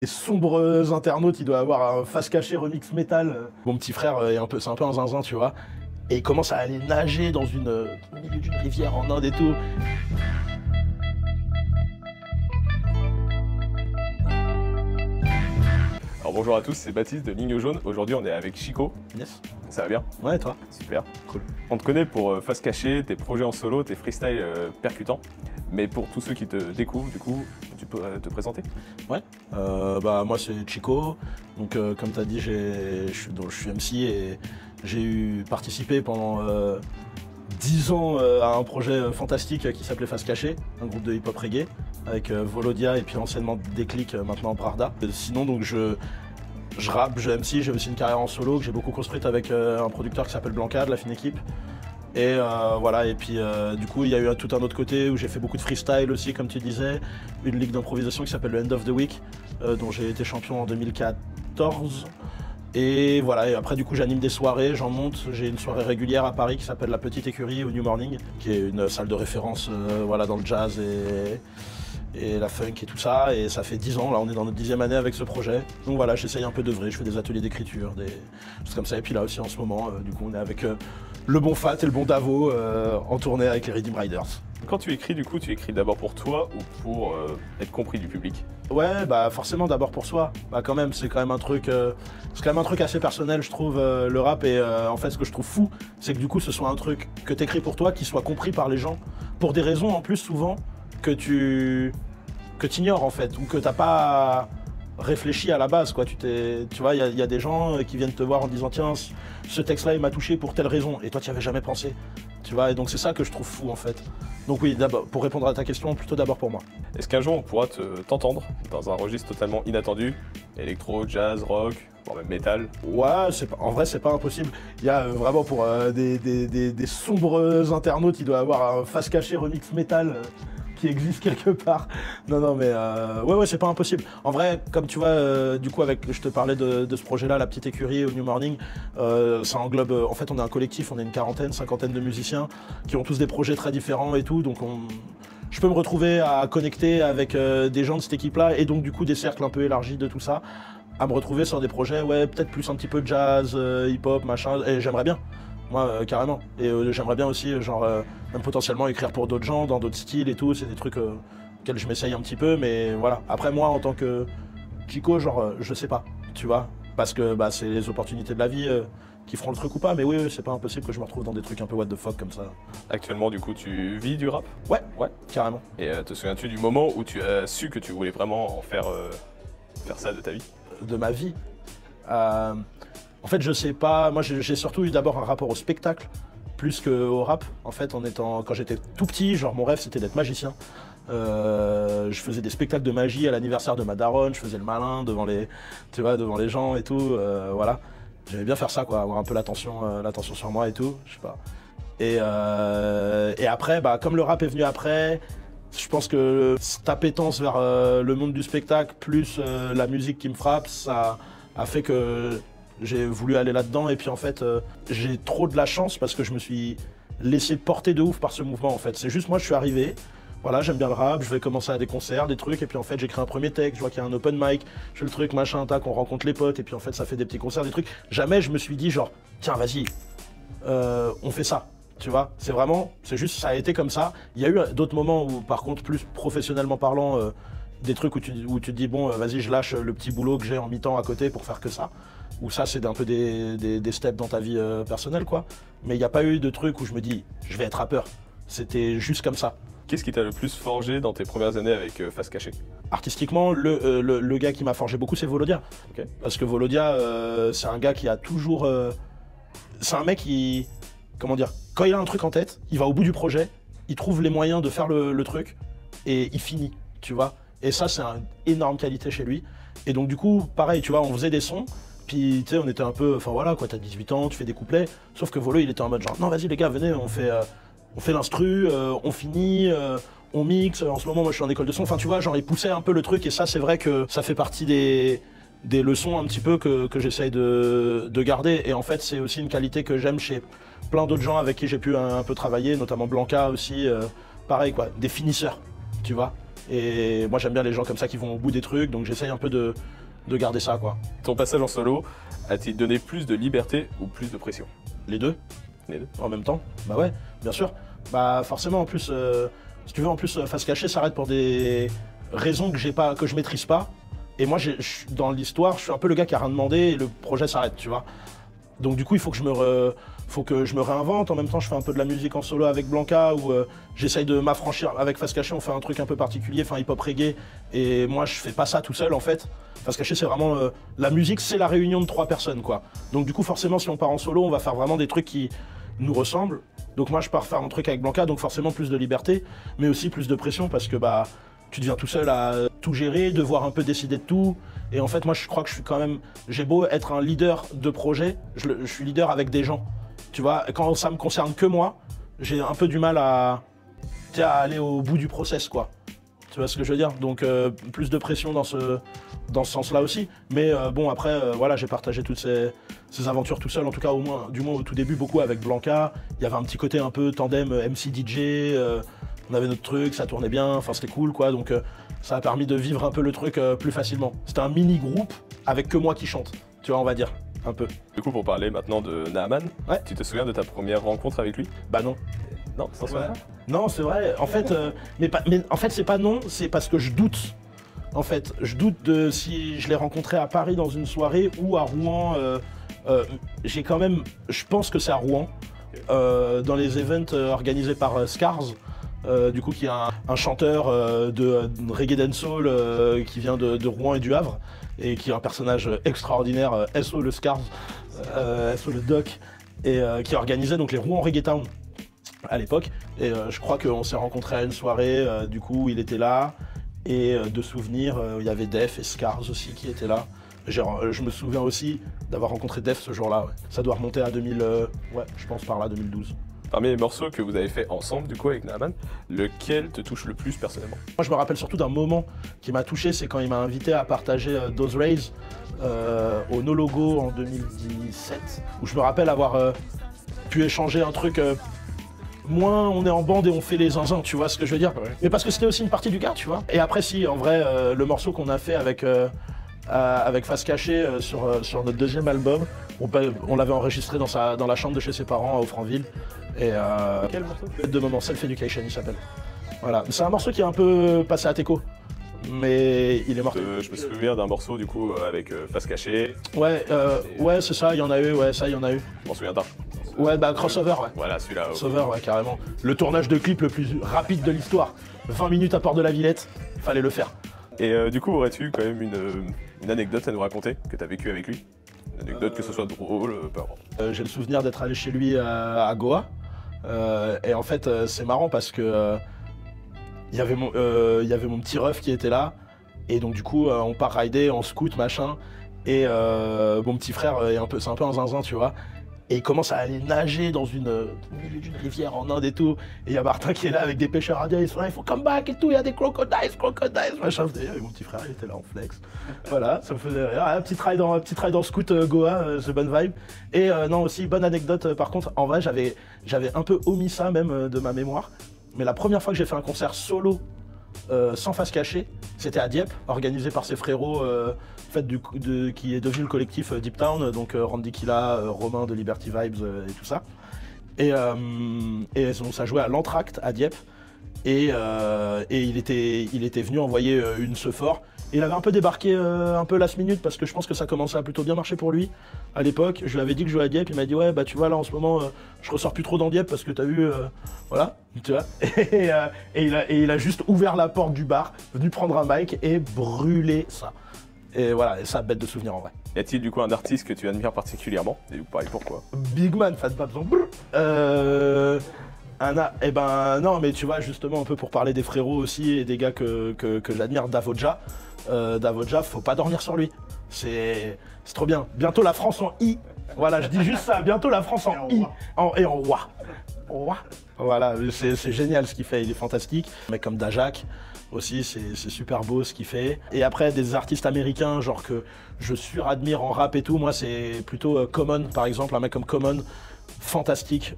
Les sombres internautes, il doit avoir un face caché remix métal. Mon petit frère c'est un peu un zinzin, tu vois. Et il commence à aller nager dans au milieu d'une rivière en Inde et tout. Alors bonjour à tous, c'est Baptiste de Ligne Jaune. Aujourd'hui on est avec Chico. Yes. Ça va bien? Ouais, et toi? Super. Cool. On te connaît pour Face Cachée, tes projets en solo, tes freestyles percutants. Mais pour tous ceux qui te découvrent, du coup, tu peux te présenter? Ouais. Moi c'est Chico. Donc comme tu as dit, je suis MC et j'ai participé pendant 10 ans à un projet fantastique qui s'appelait Face Cachée, un groupe de hip-hop reggae, avec Volodia et puis anciennement Déclic, maintenant Brarda. Sinon donc je rappe, je MC, j'ai aussi une carrière en solo que j'ai beaucoup construite avec un producteur qui s'appelle Blanca de La Fine Équipe. Et voilà, et puis du coup il y a eu tout un autre côté où j'ai fait beaucoup de freestyle aussi comme tu disais, une ligue d'improvisation qui s'appelle le End of the Week, dont j'ai été champion en 2014. Et voilà, et après du coup j'anime des soirées, j'en monte, j'ai une soirée régulière à Paris qui s'appelle La Petite Écurie au New Morning, qui est une salle de référence voilà, dans le jazz et la funk et tout ça, et ça fait 10 ans, là on est dans notre 10e année avec ce projet. Donc voilà, j'essaye un peu d'œuvrer, je fais des ateliers d'écriture, des choses comme ça, et puis là aussi en ce moment, du coup on est avec le bon Fat et le bon Davo en tournée avec les Redeem Riders. Quand tu écris, du coup, tu écris d'abord pour toi ou pour être compris du public? Ouais, bah forcément d'abord pour soi. Bah quand même, c'est quand même un truc assez personnel, je trouve, le rap. Et en fait, ce que je trouve fou, c'est que du coup, ce soit un truc que t'écris pour toi, qui soit compris par les gens, pour des raisons en plus souvent que tu ignores en fait, ou que t'as pas réfléchi à la base, quoi. Tu vois, il y a des gens qui viennent te voir en disant tiens, ce texte-là, il m'a touché pour telle raison, et toi, tu n'y avais jamais pensé. Tu vois, et donc c'est ça que je trouve fou en fait. Donc oui, d'abord, pour répondre à ta question, plutôt d'abord pour moi. Est-ce qu'un jour on pourra t'entendre dans un registre totalement inattendu? Électro, jazz, rock, voire même métal? Ouais, en vrai, c'est pas impossible. Il y a vraiment pour des sombres internautes, il doit avoir un face caché remix métal qui existe quelque part. Non, mais ouais, c'est pas impossible. En vrai, comme tu vois, du coup, je te parlais de ce projet-là, La Petite Écurie au New Morning, ça englobe, en fait, on est un collectif, on est une quarantaine, cinquantaine de musiciens qui ont tous des projets très différents et tout, donc je peux me retrouver à connecter avec des gens de cette équipe-là et donc du coup des cercles un peu élargis de tout ça, à me retrouver sur des projets, ouais, peut-être plus un petit peu de jazz, hip-hop, machin, et j'aimerais bien. Moi, carrément. Et j'aimerais bien aussi, même potentiellement écrire pour d'autres gens, dans d'autres styles et tout. C'est des trucs auxquels je m'essaye un petit peu, mais voilà. Après, moi, en tant que Chico, je sais pas, tu vois. Parce que c'est les opportunités de la vie qui feront le truc ou pas. Mais oui, c'est pas impossible que je me retrouve dans des trucs un peu what the fuck comme ça. Actuellement, du coup, tu vis du rap? Ouais, carrément. Et te souviens-tu du moment où tu as su que tu voulais vraiment en faire ça de ta vie? De ma vie en fait, je sais pas. Moi, j'ai surtout eu d'abord un rapport au spectacle, plus qu'au rap. En fait, quand j'étais tout petit, mon rêve, c'était d'être magicien. Je faisais des spectacles de magie à l'anniversaire de ma daronne, je faisais le malin devant les gens et tout. Voilà. J'aimais bien faire ça, quoi, avoir un peu l'attention sur moi et tout. Je sais pas. Et après, comme le rap est venu après, je pense que cette appétence vers le monde du spectacle, plus la musique qui me frappe, ça a fait que j'ai voulu aller là-dedans. Et puis en fait, j'ai trop de la chance parce que je me suis laissé porter de ouf par ce mouvement en fait. C'est juste moi, je suis arrivé, voilà, j'aime bien le rap, je vais commencer à des concerts, des trucs, et puis en fait j'écris un premier texte, je vois qu'il y a un open mic, je fais le truc, machin, tac, on rencontre les potes, et puis en fait ça fait des petits concerts, des trucs. Jamais je me suis dit genre, tiens vas-y, on fait ça. Tu vois, c'est juste, ça a été comme ça. Il y a eu d'autres moments où, par contre, plus professionnellement parlant, des trucs où tu te dis, bon, vas-y, je lâche le petit boulot que j'ai en mi-temps à côté pour faire que ça. Ou ça, c'est un peu des steps dans ta vie personnelle, quoi. Mais il n'y a pas eu de truc où je me dis, je vais être rappeur. C'était juste comme ça. Qu'est-ce qui t'a le plus forgé dans tes premières années avec Face Cachée? Artistiquement, le gars qui m'a forgé beaucoup, c'est Volodia. Okay. Parce que Volodia, c'est un gars qui a toujours... c'est un mec qui... Comment dire? Quand il a un truc en tête, il va au bout du projet, il trouve les moyens de faire le truc, et il finit, tu vois. Et ça, c'est une énorme qualité chez lui. Et donc du coup, pareil, tu vois, on faisait des sons, puis tu sais, on était un peu... Enfin voilà, quoi, t'as 18 ans, tu fais des couplets, sauf que Volo, il était en mode genre, non, vas-y les gars, venez, on fait l'instru, on finit... on mixe, en ce moment moi je suis en école de son, enfin tu vois, genre il poussait un peu le truc et ça c'est vrai que ça fait partie des leçons un petit peu que j'essaye de garder et en fait c'est aussi une qualité que j'aime chez plein d'autres gens avec qui j'ai pu un peu travailler, notamment Blanca aussi, pareil quoi, des finisseurs, tu vois. Et moi j'aime bien les gens comme ça qui vont au bout des trucs, donc j'essaye un peu de garder ça quoi. Ton passage en solo a-t-il donné plus de liberté ou plus de pression? Les deux Les deux. en même temps. Bah ouais, bien sûr. Bah forcément en plus, si tu veux en plus Face Cachée s'arrête pour des raisons que je maîtrise pas. Et moi dans l'histoire, je suis un peu le gars qui a rien demandé et le projet s'arrête, tu vois. Donc du coup il faut que je me réinvente. En même temps je fais un peu de la musique en solo avec Blanca où j'essaye de m'affranchir. Avec Face Cachée on fait un truc un peu particulier, enfin hip-hop reggae. Et moi je fais pas ça tout seul en fait. Face Cachée c'est vraiment la musique, c'est la réunion de 3 personnes quoi. Donc du coup forcément si on part en solo on va faire vraiment des trucs qui nous ressemblent. Donc moi je pars faire un truc avec Blanca, donc forcément plus de liberté, mais aussi plus de pression parce que bah tu deviens tout seul à tout gérer, devoir un peu décider de tout. Et en fait moi je crois que je suis quand même, j'ai beau être un leader de projet, je suis leader avec des gens. Tu vois, quand ça me concerne que moi, j'ai un peu du mal à aller au bout du process quoi. Tu vois ce que je veux dire? Donc plus de pression dans ce sens-là aussi. Mais bon après, voilà, j'ai partagé toutes ces aventures tout seul, en tout cas du moins au tout début, beaucoup avec Blanca. Il y avait un petit côté un peu tandem MC DJ, on avait notre truc, ça tournait bien, enfin c'était cool quoi. Donc ça a permis de vivre un peu le truc plus facilement. C'était un mini-groupe avec que moi qui chante, tu vois, on va dire, un peu. Du coup, pour parler maintenant de Naaman, Ouais. tu te souviens de ta première rencontre avec lui? Bah non. Non, sans souvenir. Non, c'est vrai. En fait, mais en fait, c'est pas non, c'est parce que je doute. En fait, je doute de si je l'ai rencontré à Paris dans une soirée ou à Rouen. J'ai quand même, je pense que c'est à Rouen, dans les events organisés par Scars. Du coup, qui est un chanteur de reggae dancehall qui vient de Rouen et du Havre et qui est un personnage extraordinaire, SO le Scars, SO le Doc, et qui organisait donc les Rouen Reggae Town à l'époque. Et je crois qu'on s'est rencontrés à une soirée, du coup il était là, et de souvenirs, il y avait Def et Scars aussi qui étaient là. Je me souviens aussi d'avoir rencontré Def ce jour-là, ouais. Ça doit remonter à 2000, ouais, je pense par là, 2012. Parmi les morceaux que vous avez fait ensemble, du coup, avec Naaman, lequel te touche le plus personnellement? Moi je me rappelle surtout d'un moment qui m'a touché, c'est quand il m'a invité à partager Those Rays au No Logo en 2017, où je me rappelle avoir pu échanger un truc... moins on est en bande et on fait les zinzins, tu vois ce que je veux dire? Ouais. Mais parce que c'était aussi une partie du gars, tu vois. Et après si, en vrai, le morceau qu'on a fait avec Face Cachée sur notre deuxième album, on l'avait enregistré dans la chambre de chez ses parents à Offranville. Et Quel morceau? de moment, Self Education il s'appelle. Voilà, c'est un morceau qui est un peu passé à Teco, mais il est mort. Je me souviens d'un morceau du coup avec Face Cachée. Ouais, ouais c'est ça, il y en a eu, ouais, ça il y en a eu. Je m'en souviens d'un. Ouais, bah Crossover, ouais. Voilà, celui-là. Crossover, ouais, carrément. Le tournage de clip le plus rapide de l'histoire. 20 minutes à Port de la Villette, fallait le faire. Et du coup, aurais-tu quand même une anecdote à nous raconter que tu as vécue avec lui? Une anecdote, que ce soit drôle, peu importe. J'ai le souvenir d'être allé chez lui à Goa. Et en fait, c'est marrant parce que il y avait mon petit ref qui était là. Et donc du coup, on part rider en scoot, machin. Et mon petit frère, c'est un peu un zinzin, tu vois. Et il commence à aller nager dans au milieu d'une rivière en Inde et tout. Et il y a Martin qui est là avec des pêcheurs indiens, ils sont là, il faut come back et tout, il y a des crocodiles, machin. Et mon petit frère, il était là en flex. Voilà, ça me faisait rire. Un petit ride en scoot Goa, c'est bonne vibe. Et non, aussi, bonne anecdote, par contre, en vrai, j'avais un peu omis ça même de ma mémoire. Mais la première fois que j'ai fait un concert solo, sans Face Cachée, c'était à Dieppe, organisé par ses frérots qui est devenu le collectif Deep Town, donc Randy Killa, Romain de Liberty Vibes et tout ça. Et donc ça jouait à l'Entracte à Dieppe, et il était venu envoyer une Sephore. Il avait un peu débarqué un peu last minute parce que je pense que ça commençait à plutôt bien marcher pour lui à l'époque. Je lui avais dit que je jouais à Dieppe, il m'a dit ouais bah tu vois là en ce moment je ressors plus trop dans Dieppe parce que t'as vu voilà, tu vois. Et il a juste ouvert la porte du bar, venu prendre un mic et brûler ça. Et voilà, et ça bête de souvenirs en vrai. Y a-t-il du coup un artiste que tu admires particulièrement? Et pareil, pourquoi? Big Man, Fat Babson. Eh ben non, mais tu vois, justement, un peu pour parler des frérots aussi et des gars que j'admire, Davoja. Davoja, faut pas dormir sur lui. C'est trop bien. Bientôt la France en I. Voilà, je dis juste ça. Bientôt la France en I. Et en roi. Voilà, c'est génial ce qu'il fait. Il est fantastique. Un mec comme Dajak aussi, c'est super beau ce qu'il fait. Et après, des artistes américains, genre que je suradmire en rap et tout, moi, c'est plutôt Common, par exemple. Un mec comme Common, fantastique.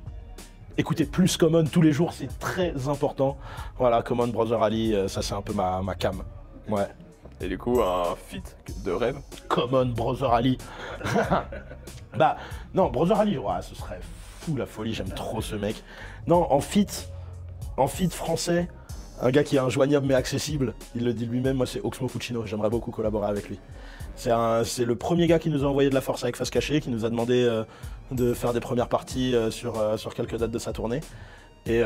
écouter plus Common tous les jours, c'est très important. Voilà, Common Brother Ali, ça c'est un peu ma cam. Ouais. Et du coup, un feat de rêve. Common Brother Ali. Bah, non, Brother Ali, ouais, ce serait fou la folie, j'aime trop ce mec. Non, en feat français, un gars qui est injoignable mais accessible, il le dit lui-même, moi c'est Oxmo Puccino, j'aimerais beaucoup collaborer avec lui. C'est le premier gars qui nous a envoyé de la force avec Face Cachée, qui nous a demandé de faire des premières parties sur quelques dates de sa tournée. Et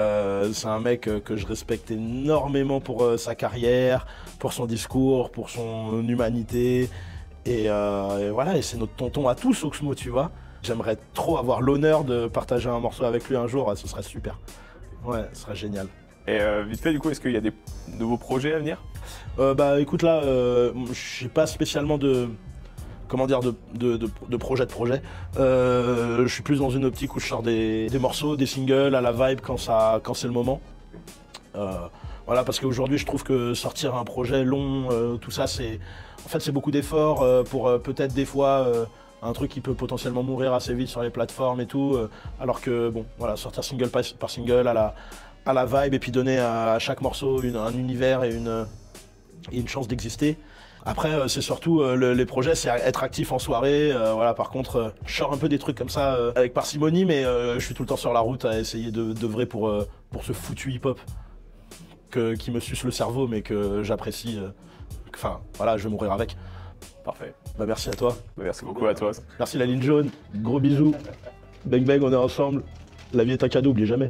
c'est un mec que je respecte énormément pour sa carrière, pour son discours, pour son humanité. Et voilà, et c'est notre tonton à tous, Oxmo, tu vois. J'aimerais trop avoir l'honneur de partager un morceau avec lui un jour, ce serait super. Ouais, ce serait génial. Et vite fait, du coup, est-ce qu'il y a des nouveaux projets à venir? Bah écoute là, je sais pas spécialement de projet. Je suis plus dans une optique où je sors des morceaux, des singles à la vibe quand c'est le moment. Voilà, parce qu'aujourd'hui je trouve que sortir un projet long, tout ça c'est beaucoup d'efforts pour peut-être des fois un truc qui peut potentiellement mourir assez vite sur les plateformes et tout, alors que bon voilà, sortir single par single à la vibe et puis donner à chaque morceau un univers et une chance d'exister. Après, c'est surtout les projets, c'est être actif en soirée. Voilà, par contre, je sors un peu des trucs comme ça avec parcimonie, mais je suis tout le temps sur la route à essayer d'œuvrer pour ce foutu hip-hop qui me suce le cerveau, mais que j'apprécie. Enfin, voilà, je vais mourir avec. Parfait. Bah, merci à toi. Bah, merci beaucoup à toi. Merci la ligne jaune. Gros bisous. Bang bang, on est ensemble. La vie est un cadeau, oubliez jamais.